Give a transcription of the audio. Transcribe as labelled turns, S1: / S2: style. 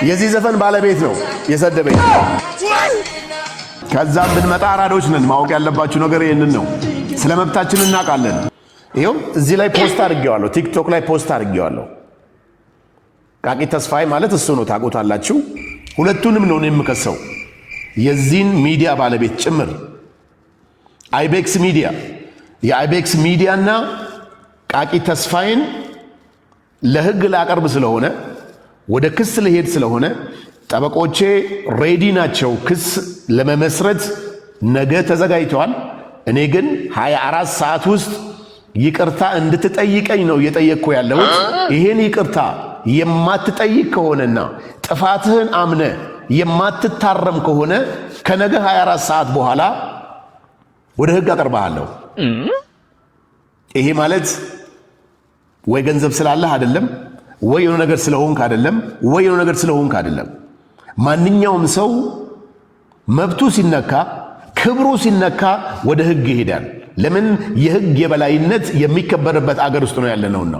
S1: የዚህ ዘፈን ባለቤት ነው የሰደበኝ። ከዛም ብንመጣ አራዶች ነን። ማወቅ ያለባችሁ ነገር ይህንን ነው። ስለ መብታችን እናውቃለን። ይኸው እዚህ ላይ ፖስት አድርጌዋለሁ፣ ቲክቶክ ላይ ፖስት አድርጌዋለሁ። ቃቂ ተስፋዬ ማለት እሱ ነው፣ ታውቁታላችሁ። ሁለቱንም ነው የምከሰው፣ የዚህን ሚዲያ ባለቤት ጭምር አይቤክስ ሚዲያ፣ የአይቤክስ ሚዲያና ቃቂ ተስፋዬን ለህግ ላቀርብ ስለሆነ ወደ ክስ ልሄድ ስለሆነ ጠበቆቼ ሬዲ ናቸው ክስ ለመመስረት ነገ ተዘጋጅተዋል። እኔ ግን 24 ሰዓት ውስጥ ይቅርታ እንድትጠይቀኝ ነው እየጠየቅኩ ያለሁት። ይሄን ይቅርታ የማትጠይቅ ከሆነና ጥፋትህን አምነ የማትታረም ከሆነ ከነገ 24 ሰዓት በኋላ ወደ ህግ አቀርባለሁ። ይሄ ማለት ወይ ገንዘብ ስላለህ አይደለም፣ ወይ የሆነ ነገር ስለሆንክ አይደለም፣ ወይ የሆነ ነገር ስለሆንክ አይደለም። ማንኛውም ሰው መብቱ ሲነካ፣ ክብሩ ሲነካ ወደ ህግ ይሄዳል። ለምን? የህግ የበላይነት የሚከበርበት አገር ውስጥ ነው ያለነውና